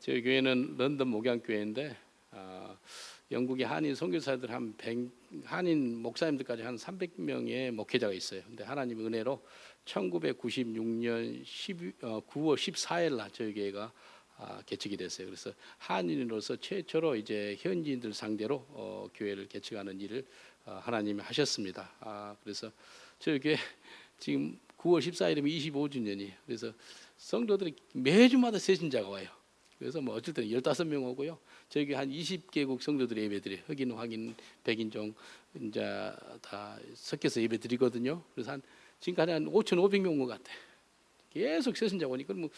저희 교회는 런던 목양교회인데 영국의 한인 선교사들 한인 목사님들까지 한 300명의 목회자가 있어요. 근데 하나님의 은혜로 1996년 9월 14일 날 저희 교회가 개척이 됐어요. 그래서 한인으로서 최초로 이제 현지인들 상대로 교회를 개척하는 일을 하나님이 하셨습니다. 그래서 저희 교회 지금 9월 14일이면 25주년이에요. 그래서 성도들이 매주마다 새신자가 와요. 그래서 뭐 어쩔 때는 15명 오고요. 저희 교회 한 20개국 성도들이 예배드려요. 흑인, 확인, 백인종 이제 다 섞여서 예배드리거든요. 그래서 지금까지 한 5,500명 온 것 같아요. 계속 새신자 오니까 뭐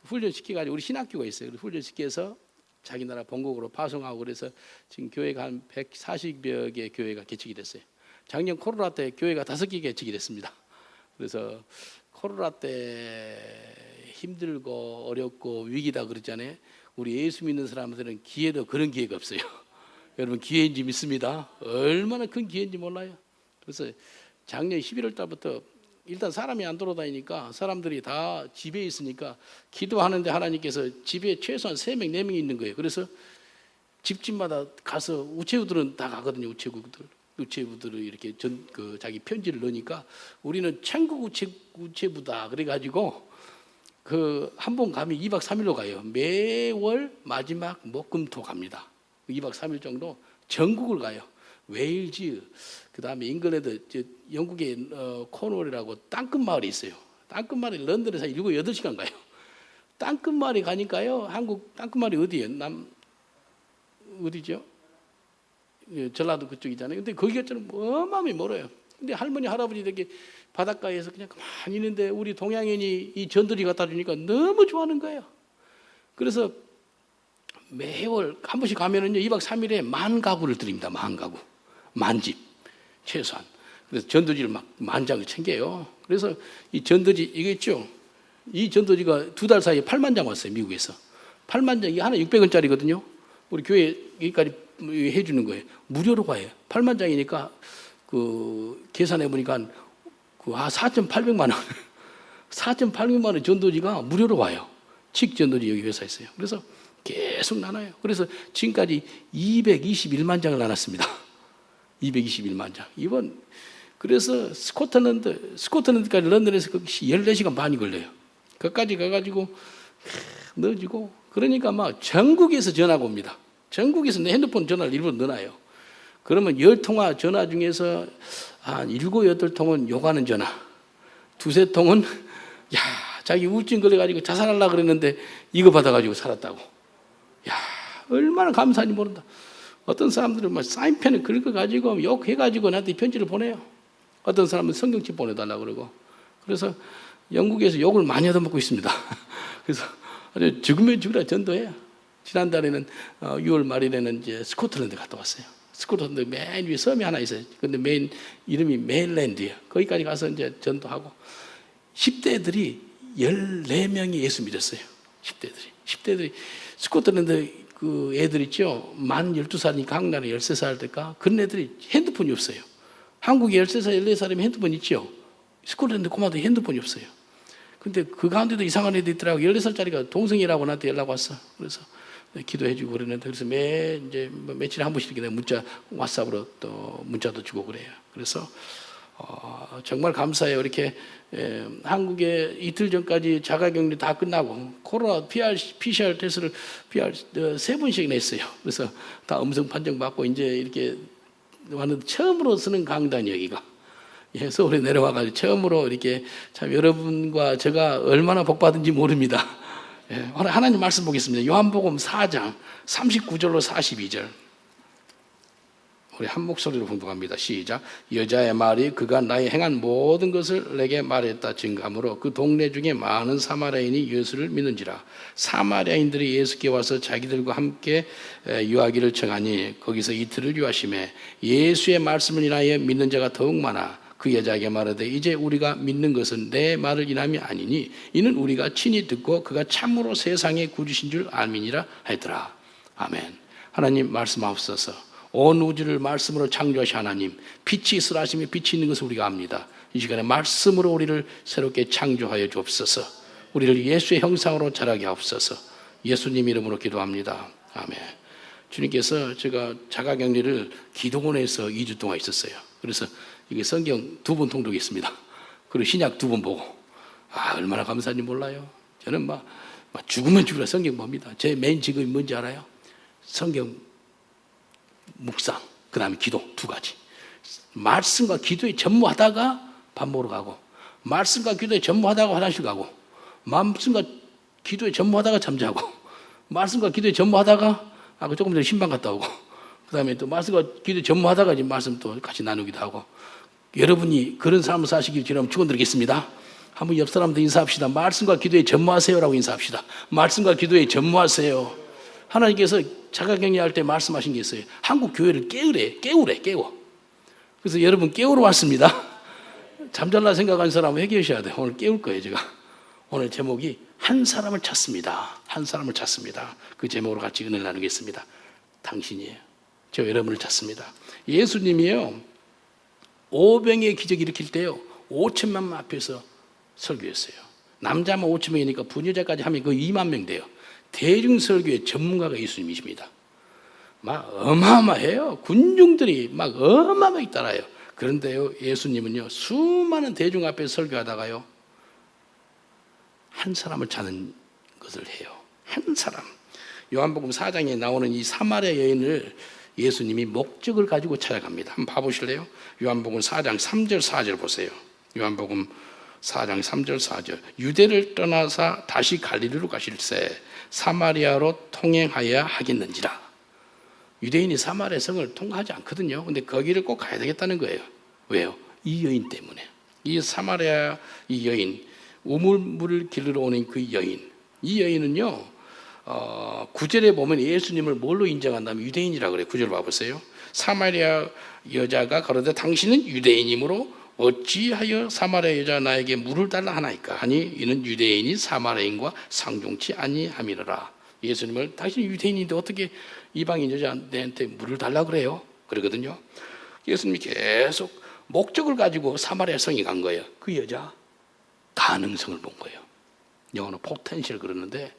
훈련시켜가지고 우리 신학교가 있어요. 훈련시켜서 자기 나라 본국으로 파송하고 그래서 지금 교회가 한 140여 개 교회가 개척이 됐어요. 작년 코로나 때 교회가 5개 개척이 됐습니다. 그래서 코로나 때 힘들고 어렵고 위기다 그러잖아요. 우리 예수 믿는 사람들은 기회도 그런 기회가 없어요. 여러분 기회인지 믿습니다. 얼마나 큰 기회인지 몰라요. 그래서 작년 11월 달부터 일단 사람이 안 돌아다니니까 사람들이 다 집에 있으니까 기도하는데 하나님께서 집에 최소한 3명, 4명이 있는 거예요. 그래서 집집마다 가서 우체부들은 다 가거든요. 우체부들을 이렇게 자기 편지를 넣으니까 우리는 천국 우체부다 그래가지고 한 번 가면 2박 3일로 가요. 매월 마지막 목금토 갑니다. 2박 3일 정도 전국을 가요. 웨일즈, 그 다음에 잉글랜드, 영국의 코널이라고 땅끝 마을이 있어요. 땅끝 마을이 런던에서 7, 8시간 가요. 땅끝 마을에 가니까요. 한국 땅끝 마을이 어디예요? 어디죠? 전라도 그쪽이잖아요. 근데 거기가 좀 어마어마하게 멀어요. 근데 할머니, 할아버지들에게 바닷가에서 그냥 가만히 있는데 우리 동양인이 이 전들이 갖다 주니까 너무 좋아하는 거예요. 그래서 매월 한 번씩 가면은요, 2박 3일에 10,000가구를 드립니다. 10,000가구. 10,000집. 최소한. 그래서 전도지를 막 10,000장을 챙겨요. 그래서 이 전도지, 이거 있죠? 이 전도지가 2달 사이에 80,000장 왔어요. 미국에서. 80,000장, 이게 하나 600원짜리거든요. 우리 교회 여기까지 해주는 거예요. 무료로 가요. 80,000장이니까 계산해 보니까 4,800만 원. 4,800만 원 전도지가 무료로 와요. 칙 전도지 여기 회사에 있어요. 그래서 계속 나눠요. 그래서 지금까지 221만 장을 나눴습니다. 221만 장. 그래서 스코틀랜드까지 런던에서 14시간 반이 걸려요. 거기까지 가가지고 넣어주고 그러니까 막 전국에서 전화가 옵니다. 전국에서 내 핸드폰 전화를 일부러 넣어놔요. 그러면 10통화 전화 중에서 한 7, 8통은 욕하는 전화, 2, 3통은 자기 우울증 걸려가지고 자살하려고 그랬는데 이거 받아가지고 살았다고. 얼마나 감사한지 모른다. 어떤 사람들은 막 사인펜을 긁어가지고 욕해가지고 나한테 편지를 보내요. 어떤 사람은 성경책 보내달라고 그러고. 그래서 영국에서 욕을 많이 얻어먹고 있습니다. 그래서 아주 죽으면 죽으라 전도해요. 지난달에는 6월 말일에는 이제 스코틀랜드 갔다 왔어요. 스코틀랜드 맨 위에 섬이 하나 있어요. 근데 메인 이름이 메일랜드예요. 거기까지 가서 이제 전도하고 10대들이 14명이 예수 믿었어요. 10대들이 스코틀랜드 그 애들 있죠. 만 12살이니까 한국 나라 13살 때까 그런 애들이 핸드폰이 없어요. 한국에 13살, 14살이면 핸드폰 있죠. 스코틀랜드 꼬마도 핸드폰이 없어요. 근데 그 가운데도 이상한 애들 있더라고. 14살짜리가 동생이라고 나한테 연락 왔어. 그래서 기도해주고 그랬는데 그래서 이제 며칠에 한 번씩 이렇게 문자, 왓츠업으로 또 문자도 주고 그래요. 그래서 정말 감사해요. 이렇게 한국에 이틀 전까지 자가격리 다 끝나고 코로나 PCR 테스트를 3번씩이나 했어요. 그래서 다 음성 판정 받고 이제 이렇게 왔는데 처음으로 쓰는 강단이 여기가. 서울에 내려와가지고 처음으로 이렇게 참 여러분과 제가 얼마나 복받은지 모릅니다. 하나님 말씀 보겠습니다. 요한복음 4장 39절로 42절. 우리 한 목소리로 봉독합니다. 시작. 여자의 말이 그가 나의 행한 모든 것을 내게 말했다 증거하므로 그 동네 중에 많은 사마리아인이 예수를 믿는지라. 사마리아인들이 예수께 와서 자기들과 함께 유하기를 청하니 거기서 이틀을 유하심에 예수의 말씀을 인하여 믿는 자가 더욱 많아. 그 여자에게 말하되 이제 우리가 믿는 것은 내 말을 인함이 아니니 이는 우리가 친히 듣고 그가 참으로 세상의 구주신 줄 알미니라 하더라. 아멘. 하나님 말씀하옵소서. 온 우주를 말씀으로 창조하신 하나님, 빛이 있으라 하시며 빛이 있는 것을 우리가 압니다. 이 시간에 말씀으로 우리를 새롭게 창조하여 주옵소서. 우리를 예수의 형상으로 자라게 하옵소서. 예수님 이름으로 기도합니다. 아멘. 주님께서 제가 자가격리를 기도원에서 2주 동안 있었어요. 그래서 이게 성경 2번 통독했습니다. 그리고 신약 2번 보고, 얼마나 감사한지 몰라요. 저는 막 죽으면 죽으라 성경 봅니다. 제 메인 직업이 뭔지 알아요? 성경 묵상, 그 다음에 기도 2가지. 말씀과 기도에 전무하다가 밥 먹으러 가고, 말씀과 기도에 전무하다가 화장실 가고, 말씀과 기도에 전무하다가 잠자고, 말씀과 기도에 전무하다가 조금 전에 신방 갔다 오고, 그 다음에 또 말씀과 기도에 전무하다가 이제 말씀 또 같이 나누기도 하고. 여러분이 그런 삶을 사시길 주님 축원드리겠습니다. 한번 옆 사람도 인사합시다. 말씀과 기도에 전무하세요라고 인사합시다. 말씀과 기도에 전무하세요. 하나님께서 자가격리할 때 말씀하신 게 있어요. 한국 교회를 깨워. 그래서 여러분 깨우러 왔습니다. 잠잘라 생각하는 사람은 회개하셔야 돼요. 오늘 깨울 거예요, 제가. 오늘 제목이 한 사람을 찾습니다. 한 사람을 찾습니다. 그 제목으로 같이 은혜를 나누겠습니다. 당신이에요. 저 여러분을 찾습니다. 예수님이요, 오병의 기적 일으킬 때요, 5천만 명 앞에서 설교했어요. 남자만 5천 명이니까 부녀자까지 하면 거의 2만 명 돼요. 대중설교의 전문가가 예수님이십니다. 막 어마어마해요. 군중들이 막 어마어마하게 따라요. 그런데요, 예수님은요, 수많은 대중 앞에 설교하다가요, 한 사람을 찾는 것을 해요. 한 사람. 요한복음 4장에 나오는 이 사마리아 여인을 예수님이 목적을 가지고 찾아갑니다. 한번 봐보실래요? 요한복음 4장 3절 4절 보세요. 요한복음 4장 3절 4절. 유대를 떠나사 다시 갈릴리로 가실새 사마리아로 통행하여야 하겠는지라. 유대인이 사마리아 성을 통과하지 않거든요. 근데 거기를 꼭 가야 되겠다는 거예요. 왜요? 이 여인 때문에. 이 사마리아 이 여인, 우물물을 길러 오는 그 여인. 이 여인은요, 9절에 보면 예수님을 뭘로 인정한다면 유대인이라고 그래요. 9절 봐보세요. 사마리아 여자가 가로되 당신은 유대인이므로 어찌하여 사마리아 여자 나에게 물을 달라 하나이까 하니 이는 유대인이 사마리아인과 상종치 아니함이라. 예수님을 당신이 유대인인데 어떻게 이방인 여자한테 물을 달라 그래요? 그러거든요. 예수님이 계속 목적을 가지고 사마리아 성에 간 거예요. 그 여자 가능성을 본 거예요. 영어로 포텐셜 그러는데,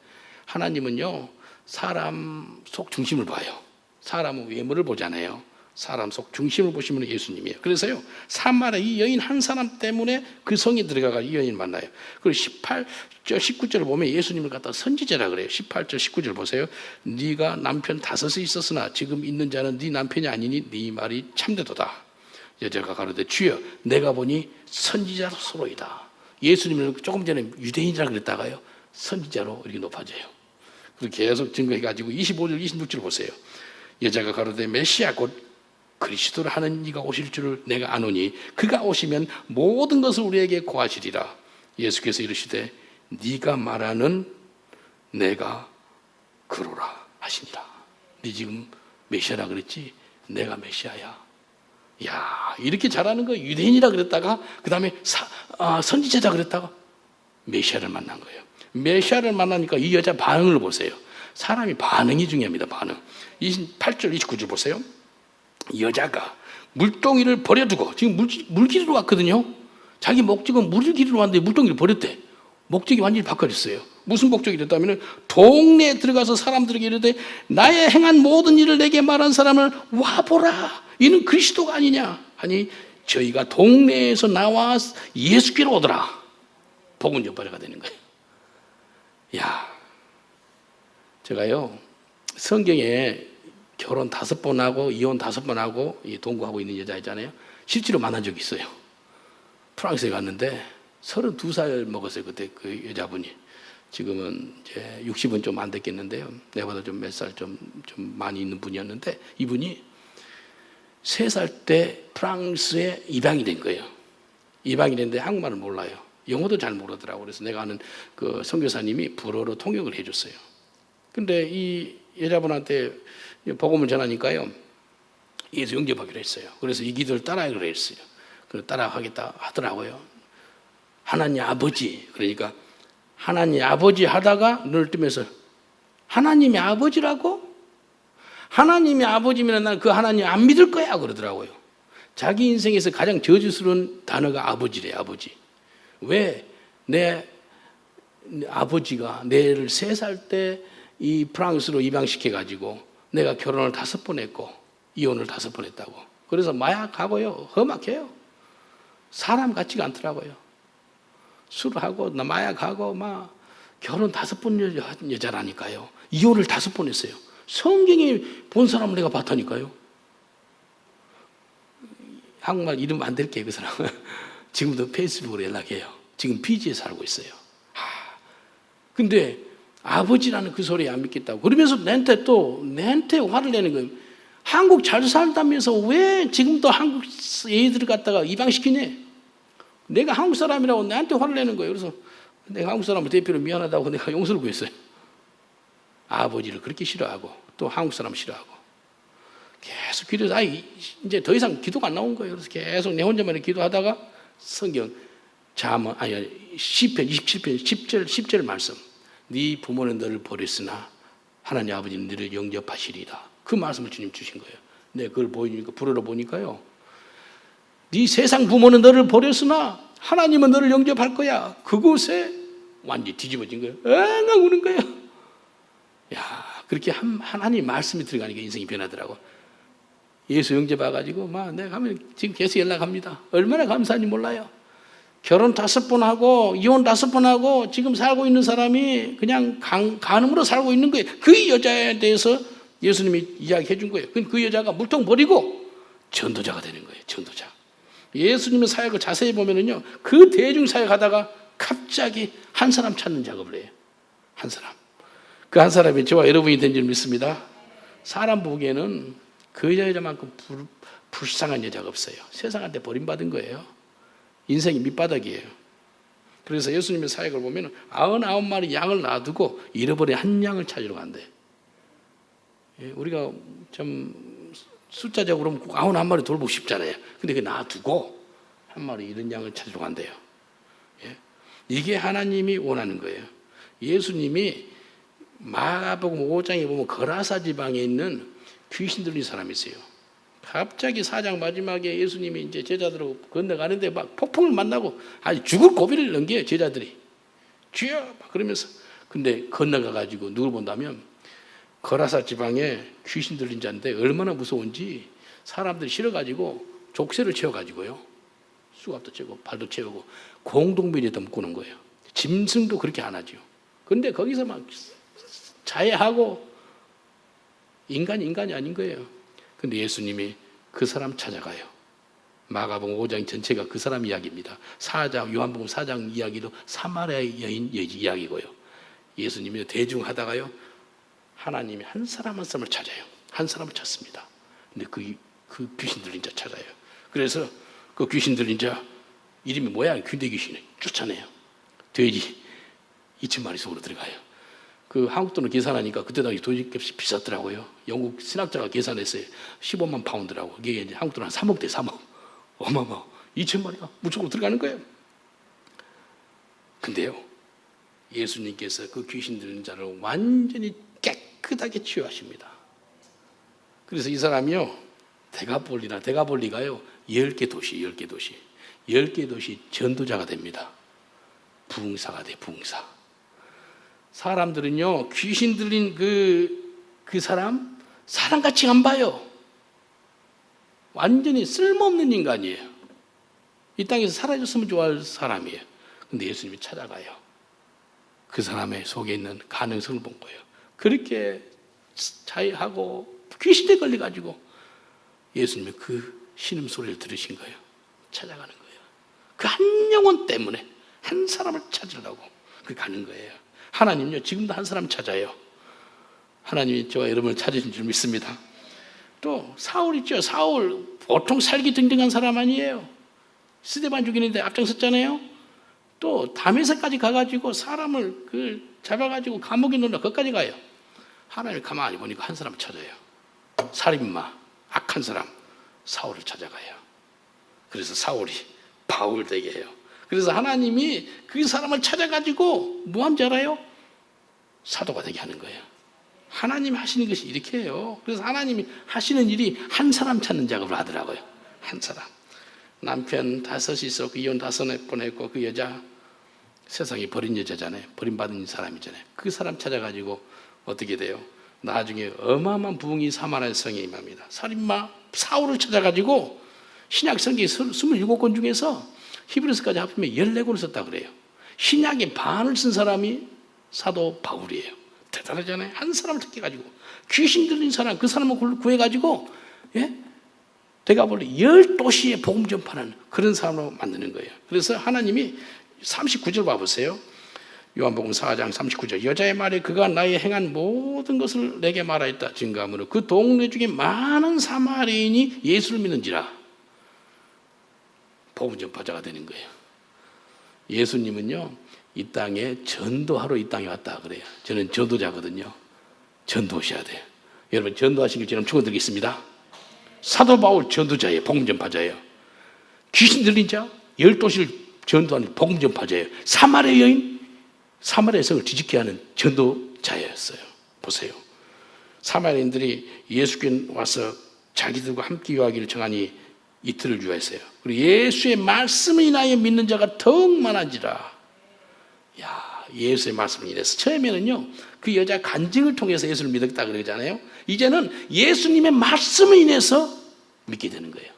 하나님은요, 사람 속 중심을 봐요. 사람은 외모를 보잖아요. 사람 속 중심을 보시면 예수님이에요. 그래서요, 사마리아 이 여인 한 사람 때문에 그 성에 들어가가 이 여인 만나요. 그리고 18절 19절을 보면 예수님을 갖다 선지자라 그래요. 18절 19절 보세요. 네가 남편 5이 있었으나 지금 있는 자는 네 남편이 아니니 네 말이 참되도다. 여자가 가로되 주여 내가 보니 선지자로서로이다. 예수님을 조금 전에 유대인이라 그랬다가요, 선지자로 이렇게 높아져요. 그리고 계속 증거해가지고 25절 26절 보세요. 여자가 가로되 메시아 곧 그리스도를 하는 이가 오실 줄을 내가 아노니 그가 오시면 모든 것을 우리에게 고하시리라. 예수께서 이르시되 네가 말하는 내가 그로라 하시니라. 네 지금 메시아라 그랬지? 내가 메시아야. 야, 이렇게 잘하는 거 유대인이라 그랬다가 그 다음에 선지자자 그랬다가 메시아를 만난 거예요. 메시아를 만나니까 이 여자 반응을 보세요. 사람이 반응이 중요합니다. 반응. 28절 29절 보세요. 여자가 물동이를 버려두고 지금 물 기르러 왔거든요. 자기 목적은 물을 기르러 왔는데 물동이를 버렸대. 목적이 완전히 바뀌었어요. 무슨 목적이 됐다면 동네에 들어가서 사람들에게 이르되 나의 행한 모든 일을 내게 말한 사람을 와보라. 이는 그리스도가 아니냐 하니 저희가 동네에서 나와 예수께로 오더라. 복음 전파자가 되는 거예요. 야, 제가요, 성경에 결혼 5번 하고 이혼 5번 하고 동거하고 있는 여자 있잖아요. 실제로 만난 적이 있어요. 프랑스에 갔는데 32살 먹었어요. 그때 그 여자분이. 지금은 이제 60은 좀 안 됐겠는데요. 내보다 좀 몇 살 좀 많이 있는 분이었는데, 이분이 3살 때 프랑스에 입양이 된 거예요. 입양이 됐는데 한국말을 몰라요. 영어도 잘 모르더라고요. 그래서 내가 아는 그 선교사님이 불어로 통역을 해줬어요. 근데 이 여자분한테 복음을 전하니까요, 예수 영접하기로 했어요. 그래서 이 기도를 따라하기로 했어요. 그래서 따라하겠다 하더라고요. 하나님 아버지, 그러니까 하나님 아버지 하다가 눈을 뜨면서 하나님이 아버지라고? 하나님이 아버지면 나는 그 하나님 안 믿을 거야 그러더라고요. 자기 인생에서 가장 저주스러운 단어가 아버지래요. 아버지. 왜 내 아버지가 내를 3살 때 이 프랑스로 입양시켜가지고 내가 결혼을 5번 했고 이혼을 5번 했다고. 그래서 마약하고요, 험악해요. 사람 같지가 않더라고요. 술하고 마약하고 막 결혼 5번 여자라니까요. 이혼을 5번 했어요. 성경에 본 사람을 내가 봤다니까요. 한국말 이름 안 될게요, 그 사람. 지금도 페이스북으로 연락해요. 지금 피지에 살고 있어요. 근데 아버지라는 그 소리에 안 믿겠다고. 그러면서 내한테 화를 내는 거예요. 한국 잘 살다면서 왜 지금도 한국 애들을 갖다가 입양시키냐? 내가 한국 사람이라고 나한테 화를 내는 거예요. 그래서 내가 한국 사람을 대표로 미안하다고 내가 용서를 구했어요. 아버지를 그렇게 싫어하고 또 한국 사람 싫어하고 계속 기도해서 이제 더 이상 기도가 안 나온 거예요. 그래서 계속 내 혼자만의 기도하다가 성경 시편 27편 10절 말씀. 네 부모는 너를 버렸으나 하나님 아버지는 너를 영접하시리다. 그 말씀을 주님 주신 거예요. 내가 그걸 보이니까 불어로 보니까요. 네 세상 부모는 너를 버렸으나 하나님은 너를 영접할 거야. 그곳에 완전히 뒤집어진 거예요. 나 우는 거예요. 야, 그렇게 하나님 말씀이 들어가니까 인생이 변하더라고. 예수 영접해가지고 막 내가 가면 지금 계속 연락합니다. 얼마나 감사한지 몰라요. 결혼 5번 하고 이혼 5번 하고 지금 살고 있는 사람이 그냥 간음으로 살고 있는 거예요. 그 여자에 대해서 예수님이 이야기해 준 거예요. 그 여자가 물통 버리고 전도자가 되는 거예요. 전도자. 예수님의 사역을 자세히 보면은요, 그 대중 사역하다가 갑자기 한 사람 찾는 작업을 해요. 한 사람. 그 한 사람이 저와 여러분이 된 줄 믿습니다. 사람 보기에는 그 여자만큼 불쌍한 여자가 없어요. 세상한테 버림받은 거예요. 인생이 밑바닥이에요. 그래서 예수님의 사역을 보면 99마리 양을 놔두고 잃어버린 한 양을 찾으러 간대. 우리가 좀 숫자적으로 보면 99마리 돌보고 싶잖아요. 근데 그 놔두고 한 마리 잃은 양을 찾으러 간대요. 이게 하나님이 원하는 거예요. 예수님이 마가복음 5장에 보면 거라사 지방에 있는 귀신 들린 사람이 있어요. 갑자기 4장 마지막에 예수님이 이제 제자들하고 건너가는데 막 폭풍을 만나고 아주 죽을 고비를 넘겨요, 제자들이. 주여! 그러면서. 근데 건너가가지고 누굴 본다면 거라사 지방에 귀신 들린 자인데 얼마나 무서운지 사람들이 싫어가지고 족쇄를 채워가지고요. 수갑도 채우고 발도 채우고 공동묘지에다 묶어놓은 거예요. 짐승도 그렇게 안 하죠. 그런데 거기서 막 자해하고 인간이 아닌 거예요. 근데 예수님이 그 사람 찾아가요. 마가복음 5장 전체가 그 사람 이야기입니다. 요한복음 4장 이야기도 사마리아 여인 이야기고요. 예수님이 대중하다가요, 하나님이 한 사람 한 사람을 찾아요. 한 사람을 찾습니다. 근데 그 귀신 들린 자 찾아요. 그래서 그 귀신 들린 자 이름이 뭐야? 귀대 귀신을 쫓아내요. 돼지 2,000마리 속으로 들어가요. 그 한국 돈으로 계산하니까 그때 당시 도시값이 비쌌더라고요. 영국 신학자가 계산했어요. 15만 파운드라고. 그게 이제 한국 돈 한 3억 대 3억. 어마어마. 2,000마리가 무조건 들어가는 거예요. 근데요, 예수님께서 그 귀신 들린 자를 완전히 깨끗하게 치유하십니다. 그래서 이 사람이요, 대가볼리가요, 10개 도시 전도자가 됩니다. 부흥사가 돼, 부흥사. 사람들은요, 귀신 들린 그 사람같이 안 봐요. 완전히 쓸모없는 인간이에요. 이 땅에서 사라졌으면 좋아할 사람이에요. 근데 예수님이 찾아가요. 그 사람의 속에 있는 가능성을 본 거예요. 그렇게 자해하고 귀신에 걸려가지고 예수님이 그 신음소리를 들으신 거예요. 찾아가는 거예요. 그 한 영혼 때문에 한 사람을 찾으려고 그 가는 거예요. 하나님요, 지금도 한 사람 찾아요. 하나님이 저와 여러분을 찾으신 줄 믿습니다. 또 사울 있죠. 사울 보통 살기 등등한 사람 아니에요. 스데반 죽이는데 앞장섰잖아요. 또 다메섹까지 가가지고 사람을 잡아가지고 감옥에 넣는다. 거기까지 가요. 하나님이 가만히 보니까 한 사람을 찾아요. 살인마, 악한 사람 사울을 찾아가요. 그래서 사울이 바울 되게 해요. 그래서 하나님이 그 사람을 찾아가지고 뭐 하는지 알아요? 사도가 되게 하는 거예요. 하나님이 하시는 것이 이렇게 해요. 그래서 하나님이 하시는 일이 한 사람 찾는 작업을 하더라고요. 한 사람. 남편 5이 있었고 이혼 5번 했고 그 여자 세상에 버린 여자잖아요. 버림받은 사람이잖아요. 그 사람 찾아가지고 어떻게 돼요? 나중에 어마어마한 부흥이 사마리아 성에 임합니다. 살인마 사울을 찾아가지고 신약 성경 27권 중에서 히브리서까지 합하면 14권을 썼다 그래요. 신약의 반을 쓴 사람이 사도 바울이에요. 대단하잖아요. 한 사람을 택해가지고 귀신 들린 사람, 그 사람을 구해가지고 대가볼리 10도시에 복음 전파하는 그런 사람으로 만드는 거예요. 그래서 하나님이 39절 봐보세요. 요한복음 4장 39절. 여자의 말에 그가 나의 행한 모든 것을 내게 말하였다 증거하므로 그 동네 중에 많은 사마리아인이 예수를 믿는지라. 복음 전파자가 되는 거예요. 예수님은요, 이 땅에 전도하러 이 땅에 왔다 그래요. 저는 전도자거든요. 전도하셔야 돼요. 여러분 전도하시길 저는 축원드리겠습니다. 사도 바울 전도자예요. 복음 전파자예요. 귀신 들린 자 10도시를 전도하는 복음 전파자예요. 사마리아 여인 사마리아 성을 뒤집게 하는 전도자였어요. 보세요. 사마리아인들이 예수께 와서 자기들과 함께 유하기를 정하니 이틀을 유하였어요. 그리고 예수의 말씀을 인하여 믿는 자가 더욱 많아지라. 야, 예수의 말씀을 인해서 처음에는요 그 여자 간증을 통해서 예수를 믿었다 그러잖아요. 이제는 예수님의 말씀을 인해서 믿게 되는 거예요.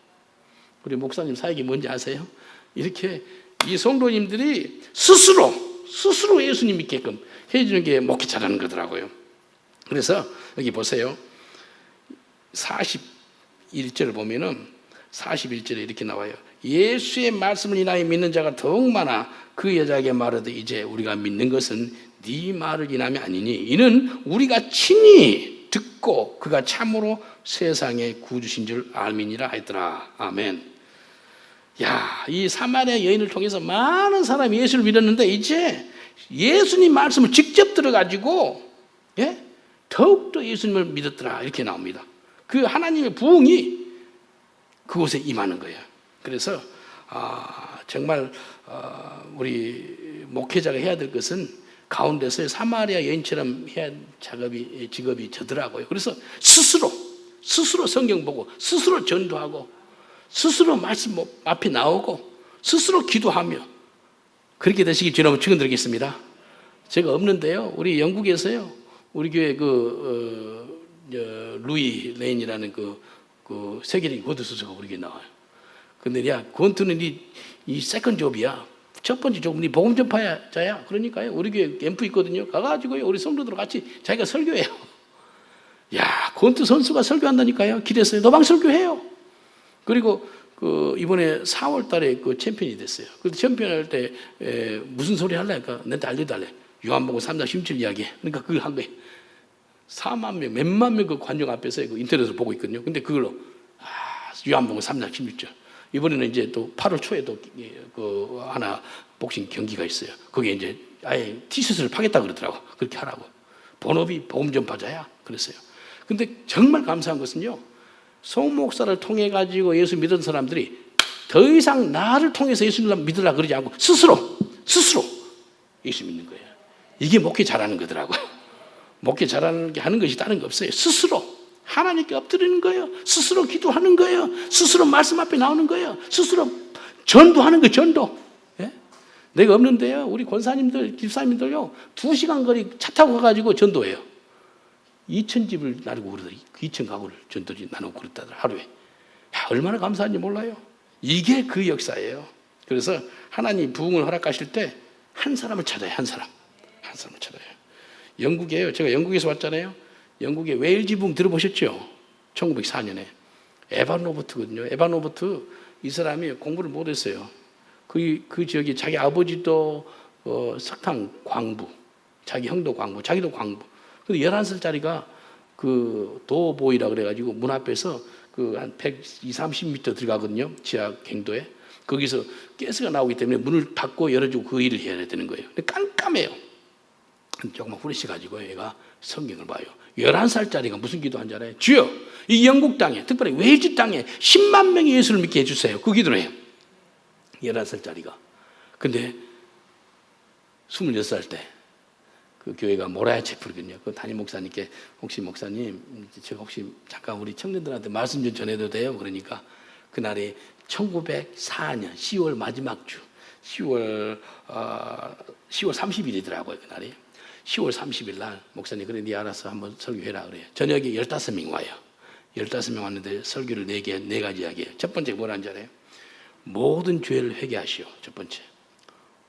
우리 목사님 사역이 뭔지 아세요? 이렇게 이 성도님들이 스스로 예수님 믿게끔 해주는 게 목회자라는 거더라고요. 그래서 여기 보세요. 41절을 보면은 41절에 이렇게 나와요. 예수의 말씀을 인하여 믿는 자가 더욱 많아 그 여자에게 말하되 이제 우리가 믿는 것은 네 말을 인함이 아니니 이는 우리가 친히 듣고 그가 참으로 세상에 구주신 줄 알미니라 했더라. 아멘. 야, 이 사마리아 여인을 통해서 많은 사람이 예수를 믿었는데 이제 예수님 말씀을 직접 들어가지고 더욱더 예수님을 믿었더라 이렇게 나옵니다. 그 하나님의 부흥이 그곳에 임하는 거예요. 그래서 정말 우리 목회자가 해야 될 것은 가운데서 사마리아 여인처럼 해야 직업이 저더라고요. 그래서 스스로 성경 보고 스스로 전도하고 스스로 말씀 앞에 나오고 스스로 기도하며 그렇게 되시기 주님으로 축원드리겠습니다. 제가 없는데요. 우리 영국에서요. 우리 교회 루이 레인이라는 그 세계적인 고도수서가 우리 교회에 나와요. 근데 야, 권투는 이 세컨 잡이야. 첫 번째 잡은 네 복음 전파자야. 그러니까요. 우리 교회 앰프 있거든요. 가가지고요. 우리 성도들 같이 자기가 설교해요. 야, 권투 선수가 설교한다니까요. 길에서 노방 설교해요. 그리고 이번에 4월 달에 그 챔피언이 됐어요. 그래서 챔피언 할 때 무슨 소리 할래니까 내한테 알려달래. 요한복음 3장 17 이야기. 그러니까 그걸 한 거예요. 4만 명, 몇만 명 그 관중 앞에서 그 인터넷으로 보고 있거든요. 근데 그걸로 요한복음 3장 16절. 이번에는 이제 또 8월 초에 또 그 하나 복싱 경기가 있어요. 거기에 이제 아예 티셔츠를 파겠다 그러더라고. 그렇게 하라고. 본업이 복음 전파자야. 그랬어요. 근데 정말 감사한 것은요. 송 목사를 통해 가지고 예수 믿은 사람들이 더 이상 나를 통해서 예수 믿으라 그러지 않고 스스로 예수 믿는 거예요. 이게 목회 잘하는 거더라고요. 목회 잘하는 게 하는 것이 다른 거 없어요. 스스로 하나님께 엎드리는 거예요. 스스로 기도하는 거예요. 스스로 말씀 앞에 나오는 거예요. 스스로 전도하는 거예요. 전도. 예? 내가 없는데요. 우리 권사님들, 집사님들요. 2시간 거리 차 타고 가가지고 전도해요. 2,000집을 나누고 그러더니 2,000 가구를 전도지 나누고 그랬다더라. 하루에. 야, 얼마나 감사한지 몰라요. 이게 그 역사예요. 그래서 하나님 부흥을 허락하실 때 한 사람을 찾아요. 한 사람을 찾아요. 영국이에요. 제가 영국에서 왔잖아요. 영국의 웨일즈 부흥 들어보셨죠? 1904년에. 에반 로버트거든요. 에반 로버트 이 사람이 공부를 못했어요. 그 지역에 자기 아버지도 석탄 광부, 자기 형도 광부, 자기도 광부. 근데 11살짜리가 그 도보이라 그래가지고 문 앞에서 그 한 120, 30m 들어가거든요. 지하 갱도에. 거기서 가스가 나오기 때문에 문을 닫고 열어주고 그 일을 해야 되는 거예요. 근데 깜깜해요. 조금만 후레쉬가지고 얘가 성경을 봐요. 11살짜리가 무슨 기도한 줄 알아요? 주여, 이 영국 땅에, 특별히 웨일즈 땅에 10만 명이 예수를 믿게 해주세요. 그 기도를 해요. 11살짜리가. 근데 26살 때 그 교회가 모라야 채플이거든요. 그 담임 목사님께 혹시 목사님, 제가 혹시 잠깐 우리 청년들한테 말씀 좀 전해도 돼요? 그러니까 그날이 1904년 10월 마지막 주 10월 30일이더라고요, 그날이. 10월 30일 날 목사님 그래 네 알아서 한번 설교해라 그래요. 저녁에 15명 와요. 15명 왔는데 설교를 4가지 이야기해요. 첫 번째 뭐라는지 알아요? 모든 죄를 회개하시오. 첫 번째.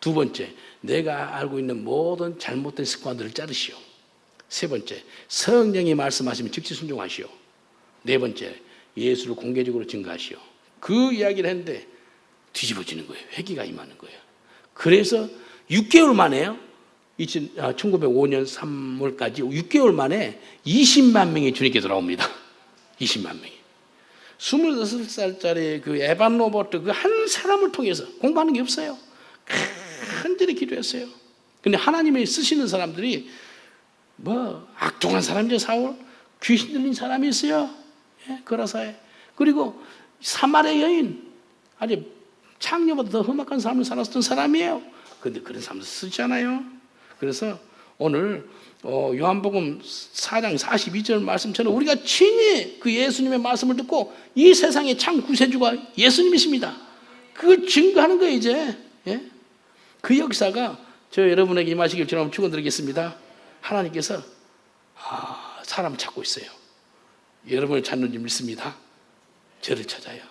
두 번째, 내가 알고 있는 모든 잘못된 습관들을 자르시오. 세 번째, 성령이 말씀하시면 즉시 순종하시오. 네 번째, 예수를 공개적으로 증거하시오. 그 이야기를 했는데 뒤집어지는 거예요. 회개가 임하는 거예요. 그래서 6개월 만에요. 1905년 3월까지 6개월 만에 20만 명이 주님께 돌아옵니다. 20만 명이. 26살짜리 그 에반 로버트 그 한 사람을 통해서 공부하는 게 없어요. 간절히 기도했어요. 근데 하나님이 쓰시는 사람들이 뭐 악독한 사람이죠. 사울. 귀신 들린 사람이 있어요. 예, 거라사에. 그리고 사마리아 여인. 아주 창녀보다 더 험악한 삶을 살았던 사람이에요. 그런데 그런 사람도 쓰잖아요. 그래서 오늘 요한복음 4장 42절 말씀처럼 우리가 친히 그 예수님의 말씀을 듣고 이 세상의 참 구세주가 예수님이십니다. 그걸 증거하는 거예요 이제. 예? 그 역사가 저 여러분에게 임하시길 주님 축원드리겠습니다. 하나님께서 사람을 찾고 있어요. 여러분을 찾는 줄 믿습니다. 저를 찾아요.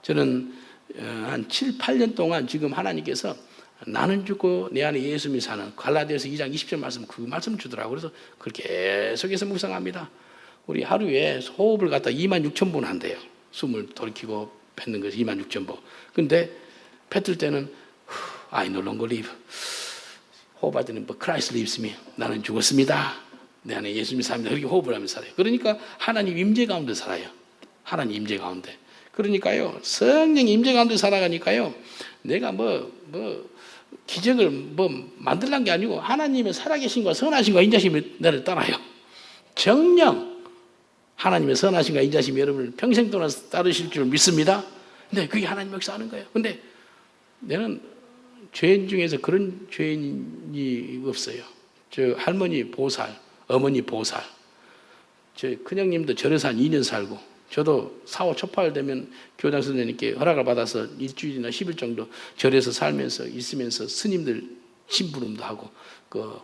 저는 한 7, 8년 동안 지금 하나님께서 나는 죽고 내 안에 예수님이 사는 갈라디아서 2장 20절 말씀 그 말씀 주더라고요. 그래서 그렇게 계속해서 묵상합니다. 우리 하루에 호흡을 갖다 26,000번 한대요. 숨을 돌이키고 뱉는 것이 26,000번. 근데 뱉을 때는 I no longer live. 호흡할 때는 But Christ lives me. 나는 죽었습니다. 내 안에 예수님이 삽니다. 그렇게 호흡을 하면서 살아요. 그러니까 하나님 임재 가운데 살아요. 하나님 임재 가운데. 그러니까요, 성령 임재 가운데 살아가니까요, 내가 기적을 만들란 게 아니고 하나님의 살아계신과 선하신과 인자심이 나를 따라요. 정령 하나님의 선하신과 인자심이 여러분을 평생 동안 따르실 줄 믿습니다. 근데 그게 하나님 역사하는 거예요. 근데 내는 죄인 중에서 그런 죄인이 없어요. 저 할머니 보살, 어머니 보살. 저 큰형님도 절에서 한 2년 살고, 저도 4월 초팔 되면 교장 선생님께 허락을 받아서 일주일이나 10일 정도 절에서 살면서 있으면서 스님들 심부름도 하고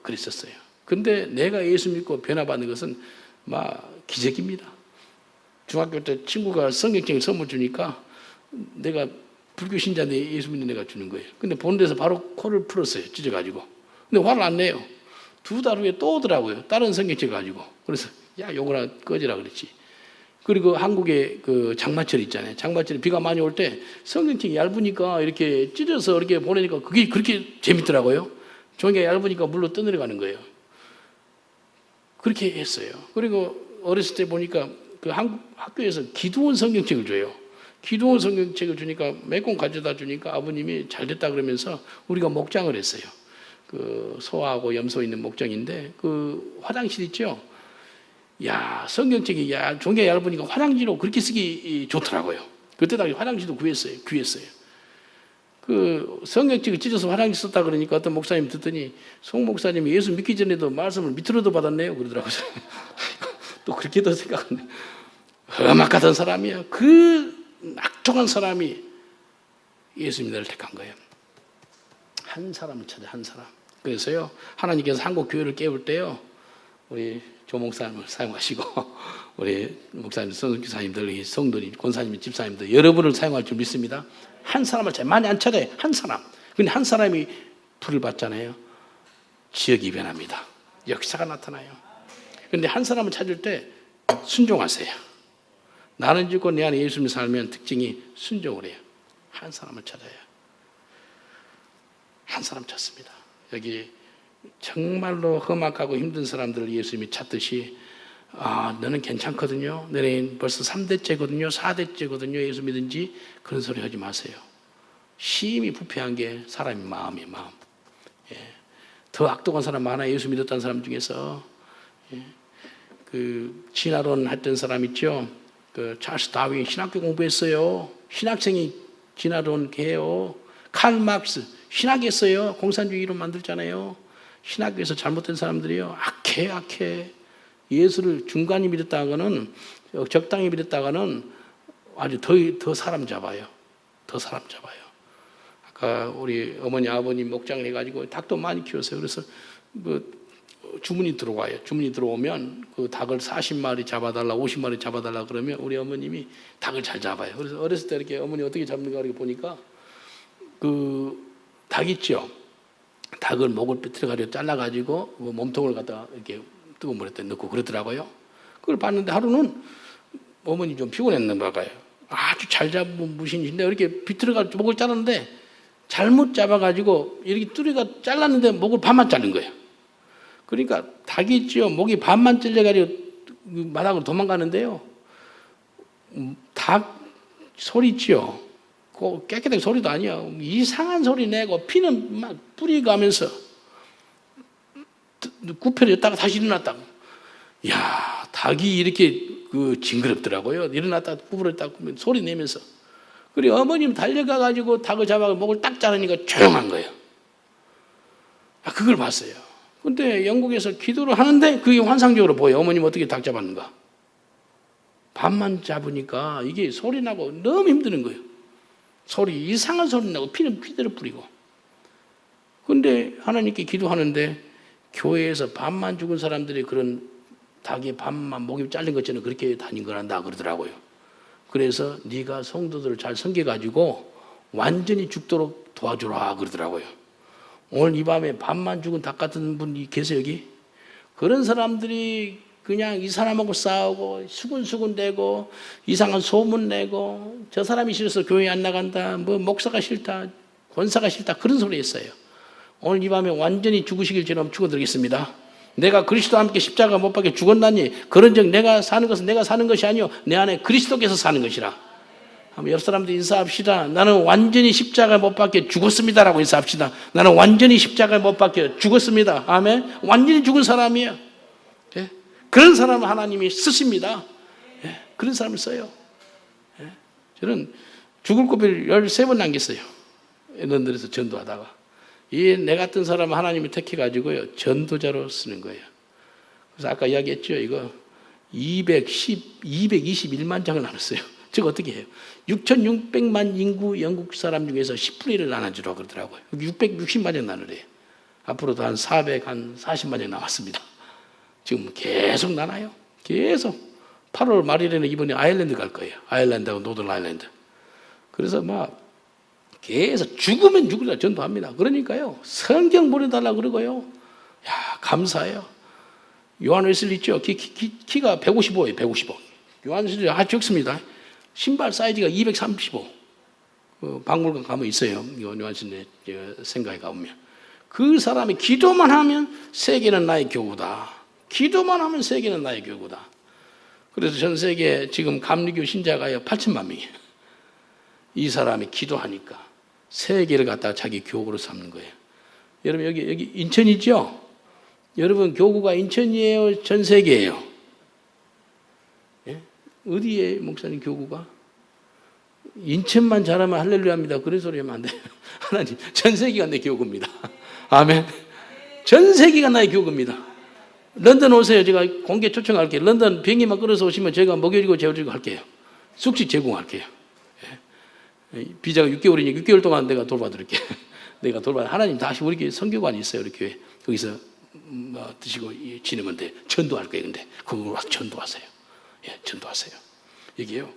그랬었어요. 근데 내가 예수 믿고 변화받는 것은 막 기적입니다. 중학교 때 친구가 성경책 선물 주니까 내가 불교 신자인데 예수 믿는 애가 주는 거예요. 근데 보는 데서 바로 코를 풀었어요. 찢어가지고. 근데 화를 안 내요. 2달 후에 또 오더라고요. 다른 성경책 가지고. 그래서 야 요거나 꺼지라 그랬지. 그리고 한국에 그 장마철 있잖아요. 장마철에 비가 많이 올 때 성경책이 얇으니까 이렇게 찢어서 이렇게 보내니까 그게 그렇게 재밌더라고요. 종이가 얇으니까 물로 떠내려가는 거예요. 그렇게 했어요. 그리고 어렸을 때 보니까 그 한국 학교에서 기도원 성경책을 줘요. 기도원 성경책을 주니까 몇 권 가져다 주니까 아버님이 잘 됐다 그러면서 우리가 목장을 했어요. 그 소하고 염소 있는 목장인데 그 화장실 있죠. 야, 성경책이 종이가 얇으니까 화장지로 그렇게 쓰기 좋더라고요. 그때 당시 화장지도 귀했어요. 그 성경책을 찢어서 화장지 썼다 그러니까 어떤 목사님 듣더니 송 목사님이 예수 믿기 전에도 말씀을 밑으로도 받았네요. 그러더라고요. 또 그렇게도 생각하네. 험악하던 사람이에요. 그 악독한 사람이 예수님을 택한 거예요. 한 사람을 찾아, 한 사람. 그래서요, 하나님께서 한국 교회를 깨울 때요, 우리 조 목사님을 사용하시고 우리 목사님, 선교사님들, 성도님, 권사님, 집사님들 여러분을 사용할 줄 믿습니다. 한 사람을 많이 안 찾아요. 한 사람. 근데 한 사람이 불을 받잖아요. 지역이 변합니다. 역사가 나타나요. 그런데 한 사람을 찾을 때 순종하세요. 나는 죽고 내 안에 예수님이 살면 특징이 순종을 해요. 한 사람을 찾아요. 한 사람 찾습니다. 여기 정말로 험악하고 힘든 사람들을 예수님이 찾듯이 너는 괜찮거든요. 너는 벌써 3대째거든요. 4대째거든요. 예수 믿은지 그런 소리 하지 마세요. 심히 부패한 게 사람의 마음이에요. 마음. 예. 더 악독한 사람 많아요. 예수 믿었다는 사람 중에서. 예. 그 진화론 했던 사람 있죠. 그 찰스 다윈 신학교 공부했어요. 신학생이 진화론 해요. 칼 막스 신학했어요. 공산주의 이론 만들잖아요. 신학교에서 잘못된 사람들이요. 악해. 예수를 중간이 믿었다가는, 적당히 믿었다가는 아주 더 사람 잡아요. 더 사람 잡아요. 우리 어머니 아버님 목장을 해가지고 닭도 많이 키웠어요. 그래서 뭐 주문이 들어와요. 주문이 들어오면 그 닭을 40마리 잡아달라, 50마리 잡아달라 그러면 우리 어머님이 닭을 잘 잡아요. 그래서 어렸을 때 이렇게 어머니 어떻게 잡는가 이렇게 보니까 그 닭 있죠. 닭을 목을 삐뚤어가지고 잘라가지고 몸통을 갖다 이렇게 뜨거운 물에 넣고 그러더라고요. 그걸 봤는데 하루는 어머니 좀 피곤했나 봐요. 아주 잘 잡은 무신인데 이렇게 비틀어가지고 목을 자르는데 잘못 잡아가지고 이렇게 뚜리가 잘랐는데 목을 반만 자른 거예요. 그러니까 닭이 있죠. 목이 반만 잘려가지고 마당으로 도망가는데요. 닭 소리 있죠. 깨끗하게 소리도 아니야. 이상한 소리 내고 피는 막 뿌리 가면서 굽혀졌다가 다시 일어났다고. 야, 닭이 이렇게 징그럽더라고요. 일어났다가 구부렸다가 소리 내면서. 그리고 어머님 달려가가지고 닭을 잡아서 목을 딱 자르니까 조용한 거예요. 그걸 봤어요. 근데 영국에서 기도를 하는데 그게 환상적으로 보여요. 어머님 어떻게 닭 잡았는가. 반만 잡으니까 이게 소리 나고 너무 힘드는 거예요. 이상한 소리 나고 피는 피대로 뿌리고. 근데 하나님께 기도하는데 교회에서 반만 죽은 사람들이 그런 닭이 반만 목이 잘린 것처럼 그렇게 다닌 거란다 그러더라고요. 그래서 네가 성도들을 잘 섬겨가지고 완전히 죽도록 도와주라 그러더라고요. 오늘 이 밤에 반만 죽은 닭 같은 분이 계세요 여기? 그런 사람들이 그냥 이 사람하고 싸우고 수군수군대고 이상한 소문 내고 저 사람이 싫어서 교회 안 나간다, 뭐 목사가 싫다, 권사가 싫다 그런 소리 했어요. 오늘 이 밤에 완전히 죽으시길 저는 축원드리겠습니다. 내가 그리스도와 함께 십자가 못 박혀 죽었나니 그런즉 내가 사는 것은 내가 사는 것이 아니요 내 안에 그리스도께서 사는 것이라. 한번 옆 사람들 인사합시다. 나는 완전히 십자가 못 박혀 죽었습니다라고 인사합시다. 나는 완전히 십자가 못 박혀 죽었습니다. 아멘. 완전히 죽은 사람이에요. 예? 그런 사람을 하나님이 쓰십니다. 예? 그런 사람을 써요. 예? 저는 죽을 고비를 13번 남겼어요. 런던에서 전도하다가. 내 같은 사람을 하나님이 택해가지고요, 전도자로 쓰는 거예요. 그래서 아까 이야기했죠. 이거 221만 장을 나눴어요. 제가 어떻게 해요? 6,600만 인구 영국 사람 중에서 10분의 1을 나눠주라고 그러더라고요. 660만 장 나누래요. 앞으로도 한 440만 장 남았습니다. 지금 계속 나눠요. 계속. 8월 말일에는 이번에 아일랜드 갈 거예요. 아일랜드하고 노던 아일랜드. 그래서 막 계속 죽으면 죽으라 전도합니다. 그러니까요. 성경 보내달라고 그러고요. 야, 감사해요. 요한 웨슬리 있죠? 키가 155예요. 155. 요한 웨슬리 아주 적습니다. 신발 사이즈가 235. 박물관 가면 있어요. 요한 웨슬리 생각에 가보면. 그 사람이 기도만 하면 세계는 나의 교구다. 기도만 하면 세계는 나의 교구다. 그래서 전 세계 지금 감리교 신자가요 8천만 명이에요. 이 사람이 기도하니까 세계를 갖다가 자기 교구로 삼는 거예요. 여러분 여기 인천이죠? 여러분 교구가 인천이에요? 전 세계예요? 예? 어디에 목사님 교구가? 인천만 잘하면 할렐루야입니다. 그런 소리 하면 안 돼요. 하나님 전 세계가 내 교구입니다. 아멘. 전 세계가 나의 교구입니다. 런던 오세요. 제가 공개 초청할게요. 런던 비행기만 끌어서 오시면 제가 먹여주고 재워주고 할게요. 숙식 제공할게요. 비자가 6개월이니 6개월 동안 내가 돌봐드릴게. 내가 하나님 다시 우리 교회 선교관이 있어요. 우리 교회 거기서 드시고 지내면 돼. 전도할 거예요. 근데 그걸 와서 전도하세요. 예, 전도하세요. 여기요.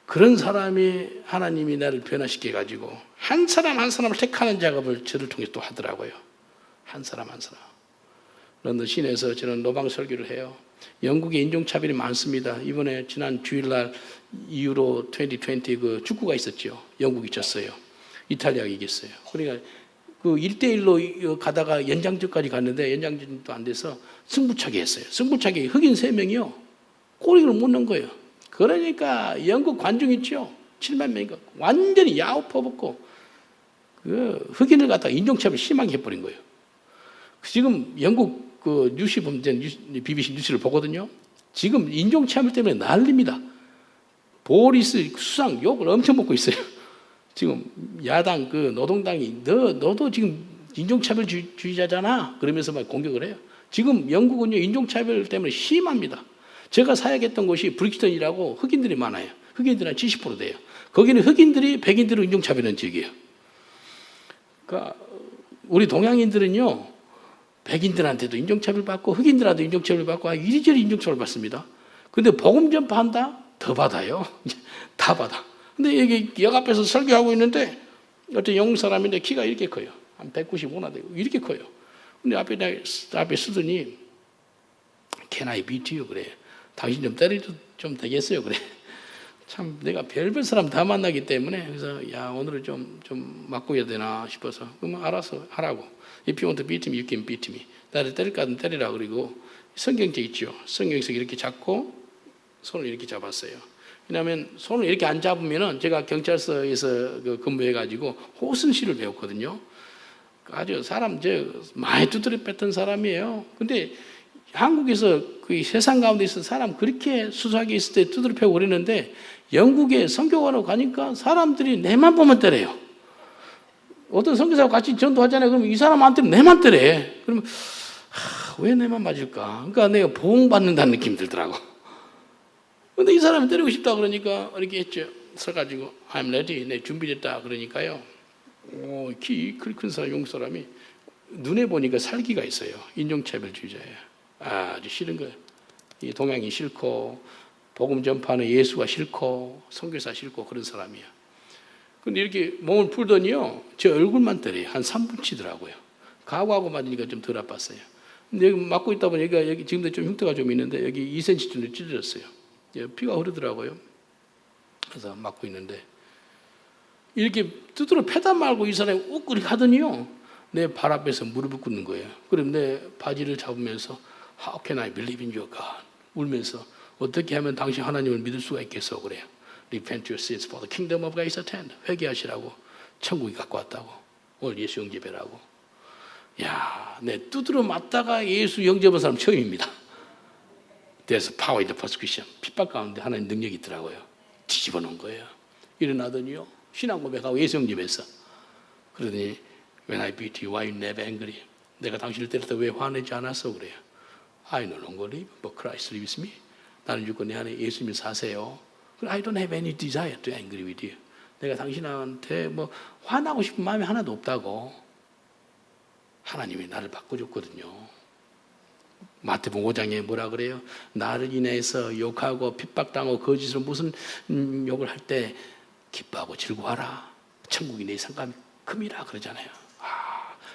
그런 사람이 하나님이 나를 변화시켜 가지고 한 사람 한 사람을 택하는 작업을 저를 통해 또 하더라고요. 한 사람 한 사람. 런던 시내에서 저는 노방 설교를 해요. 영국에 인종차별이 많습니다. 이번에 지난 주일날 유로 2020 그 축구가 있었죠. 영국이 졌어요. 이탈리아가 이겼어요. 그러니까 그 1대1로 가다가 연장전까지 갔는데 연장전도 안 돼서 승부차기 했어요. 승부차기 흑인 3명이요. 골을 못 넣은 거예요. 그러니까 영국 관중 있죠. 7만 명이니까 완전히 야호 퍼붓고 그 흑인을 갖다가 인종차별 심하게 해버린 거예요. 지금 영국 그 뉴스 보면 BBC 뉴스를 보거든요. 지금 인종차별 때문에 난립니다. 보리스 수상 욕을 엄청 먹고 있어요. 지금 야당 그 노동당이 너도 지금 인종차별주의자잖아. 그러면서 막 공격을 해요. 지금 영국은요 인종차별 때문에 심합니다. 제가 사역했던 곳이 브릭스턴이라고 흑인들이 많아요. 흑인들은 70% 돼요. 거기는 흑인들이 백인들을 인종차별하는 지역이에요. 그러니까 우리 동양인들은요, 백인들한테도 인종차별 받고 흑인들한테도 인종차별 받고 이리저리 인종차별 받습니다. 근데 복음 전파한다? 더 받아요. 다 받아. 근데 여기 역 앞에서 설교하고 있는데 어떤 영국 사람인데 키가 이렇게 커요. 한 195나 되고 이렇게 커요. 근데 앞에 쓰더니 Can I beat you? 그래. 당신 좀 때려도 좀 되겠어요? 그래. 참 내가 별별 사람 다 만나기 때문에 그래서 야 오늘은 좀 맞고 해야 되나 싶어서 그러면 알아서 하라고. If you want to beat me, you can beat me. 나를 때릴 거든 때리라 그리고 성경책 있죠. 성경에서 이렇게 잡고 손을 이렇게 잡았어요. 왜냐하면 손을 이렇게 안 잡으면은 제가 경찰서에서 근무해가지고 호승시를 배웠거든요. 아주 사람 많이 두드려 뺐던 사람이에요. 근데 한국에서 그 세상 가운데 있어 사람 그렇게 수사하게 있을 때 두드려 패고 그랬는데 영국에 선교하러 가니까 사람들이 내만 보면 때려요. 어떤 선교사하고 같이 전도하잖아요. 그러면 이 사람한테 내만 때려. 그러면 왜 내만 맞을까? 그러니까 내가 보응받는다는 느낌이 들더라고. 근데 이 사람이 때리고 싶다 그러니까 이렇게 했죠. 서가지고 I'm ready. 내 준비됐다 그러니까요. 키 큰 사람, 영국 사람이 눈에 보니까 살기가 있어요. 인종차별주의자예요. 아주 싫은 거예요. 이 동양이 싫고 복음 전파는 예수가 싫고 선교사 싫고 그런 사람이야. 근데 이렇게 몸을 풀더니요, 제 얼굴만 때려요. 한 3분 치더라고요. 가구하고 맞으니까 좀 덜 아팠어요. 근데 여기 맞고 있다 보니까 여기 지금도 좀 흉터가 좀 있는데 여기 2cm 정도 찢어졌어요. 피가 흐르더라고요. 그래서 맞고 있는데 이렇게 두드러 패다 말고 이 사람이 욱 그렇게 하더니요, 내 발 앞에서 무릎을 꿇는 거예요. 그럼 내 바지를 잡으면서 How can I believe in your God? 울면서 어떻게 하면 당신 하나님을 믿을 수가 있겠어? 그래요. Repent your sins for the kingdom of God is at hand. 회개하시라고 천국이 갖고 왔다고. 오늘 예수 영접해라고. 야, 내 두드러 맞다가 예수 영접한 사람 처음입니다. There's power in the persecution. 핍박 가운데 하나님 능력이 있더라고요. 뒤집어 놓은 거예요. 일어나더니요, 신앙 고백하고 예수 영접했어. 그러더니 When I beat you, why you never angry? 내가 당신을 때렸다 왜 화내지 않았어? 그래요. I no longer live, but Christ lives me. 나는 죽고 내 안에 예수님이 사세요. I don't have any desire to angry with you. 내가 당신한테 뭐 화나고 싶은 마음이 하나도 없다고. 하나님이 나를 바꿔줬거든요. 마태복음 5장에 뭐라 그래요? 나를 인해서 욕하고 핍박당하고 거짓으로 무슨 욕을 할 때 기뻐하고 즐거워하라. 천국이 내 상감이 큼이라 그러잖아요.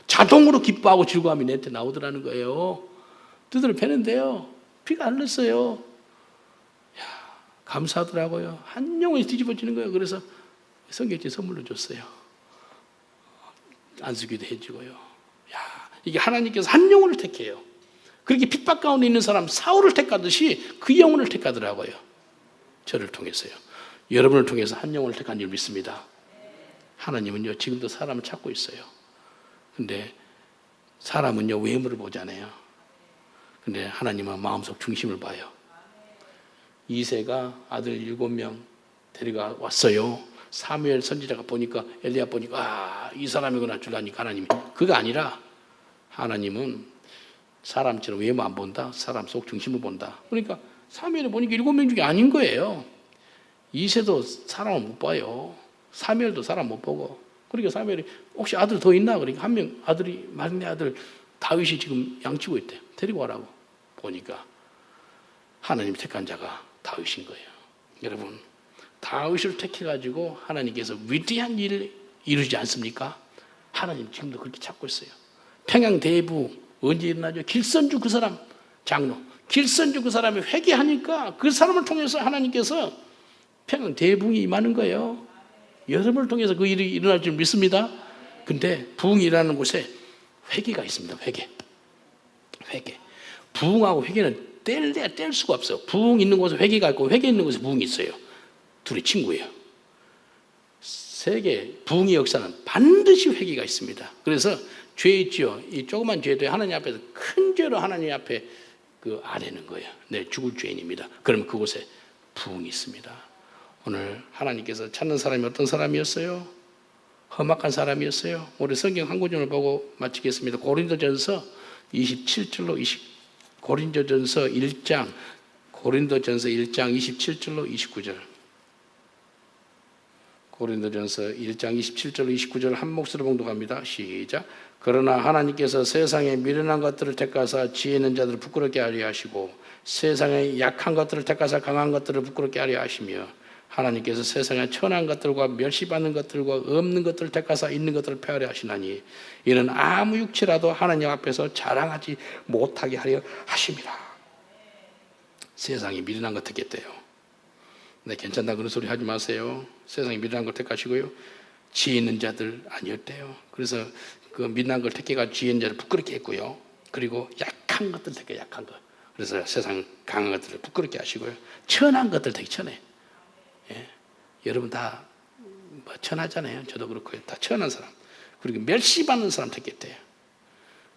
자동으로 기뻐하고 즐거움이 내한테 나오더라는 거예요. 두드려 패는데요, 피가 안 났어요. 감사하더라고요. 한 영혼이 뒤집어지는 거예요. 그래서 성경책 선물로 줬어요. 안수기도 해주고요. 이게 하나님께서 한 영혼을 택해요. 그렇게 핍박 가운데 있는 사람 사울을 택하듯이 그 영혼을 택하더라고요. 저를 통해서요. 여러분을 통해서 한 영혼을 택한 줄 믿습니다. 하나님은요, 지금도 사람을 찾고 있어요. 근데 사람은요, 외모를 보잖아요. 근데 하나님은 마음속 중심을 봐요. 이새가 아들 7명 데려가 왔어요. 사무엘 선지자가 보니까, 엘리야 보니까 이 사람이구나 줄라니까 하나님이. 그거 아니라 하나님은 사람처럼 외모 안 본다. 사람 속 중심을 본다. 그러니까 사무엘을 보니까 7명 중에 아닌 거예요. 이새도 사람을 못 봐요. 사무엘도 사람 못 보고. 그러니까 사무엘이 혹시 아들 더 있나? 그러니까 한 명 아들이, 막내 아들 다윗이 지금 양치고 있대. 데리고 와라고. 보니까 하나님 택한 자가 다윗인 거예요. 여러분, 다윗을 택해가지고 하나님께서 위대한 일을 이루지 않습니까? 하나님 지금도 그렇게 찾고 있어요. 평양 대부 언제 일어나죠? 길선주 그 사람 장로, 길선주 그 사람이 회개하니까 그 사람을 통해서 하나님께서 평양 대부흥이 임하는 거예요. 여러분을 통해서 그 일이 일어날 줄 믿습니다. 근데 부흥이라는 곳에 회개가 있습니다. 회개. 부흥하고 회개는 뗄 수가 없어요. 부흥 있는 곳에 회개가 있고 회개 있는 곳에 부흥이 있어요. 둘이 친구예요. 세계 부흥의 역사는 반드시 회개가 있습니다. 그래서 죄 있지요. 이 조그만 죄도 하나님 앞에서 큰 죄로 하나님 앞에 아뢰는 거예요. 내 죽을 죄인입니다. 그러면 그곳에 부흥이 있습니다. 오늘 하나님께서 찾는 사람이 어떤 사람이었어요? 험악한 사람이었어요. 우리 성경 한 구절을 보고 마치겠습니다. 고린도전서 27절로 고린도전서 1장 27절로 29절. 고린도전서 1장 27절 29절 한 목소리로 봉독합니다. 시작. 그러나 하나님께서 세상의 미련한 것들을 택하사 지혜 있는 자들을 부끄럽게 하려 하시고 세상의 약한 것들을 택하사 강한 것들을 부끄럽게 하려 하시며 하나님께서 세상의 천한 것들과 멸시받는 것들과 없는 것들을 택하사 있는 것들을 폐하려 하시나니 이는 아무 육체라도 하나님 앞에서 자랑하지 못하게 하려 하심이라. 세상이 미련한 것 택했대요. 네, 괜찮다 그런 소리 하지 마세요. 세상이 미련한 걸 택하시고요. 지혜 있는 자들 아니었대요. 그래서 그 미련한 걸 택해가 지혜 있는 자를 부끄럽게 했고요. 그리고 약한 것들 택해 약한 것. 그래서 세상 강한 것들을 부끄럽게 하시고요. 천한 것들 되게 천해. 예. 여러분 다 뭐 천하잖아요. 저도 그렇고요. 다 천한 사람. 그리고 멸시받는 사람 택했대요.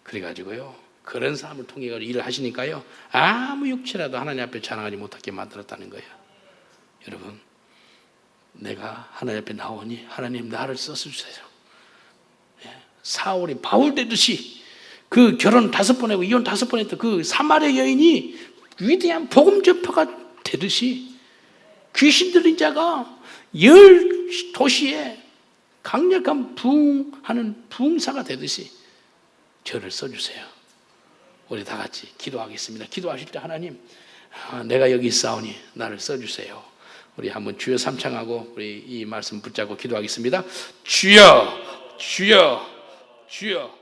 그래가지고요. 그런 사람을 통해 일을 하시니까요. 아무 육체라도 하나님 앞에 자랑하지 못하게 만들었다는 거예요. 여러분, 내가 하나님 앞에 나오니 하나님 나를 써주세요. 사울이 바울 되듯이 그 결혼 5번 하고 이혼 5번 했던 그 사마리아 여인이 위대한 복음 전파가 되듯이 귀신 들린 자가 10도시에 강력한 부흥하는 부흥사가 되듯이 저를 써주세요. 우리 다 같이 기도하겠습니다. 기도하실 때 하나님, 내가 여기 있사오니 나를 써주세요. 우리 한번 주여 삼창하고 우리 이 말씀 붙잡고 기도하겠습니다. 주여, 주여, 주여.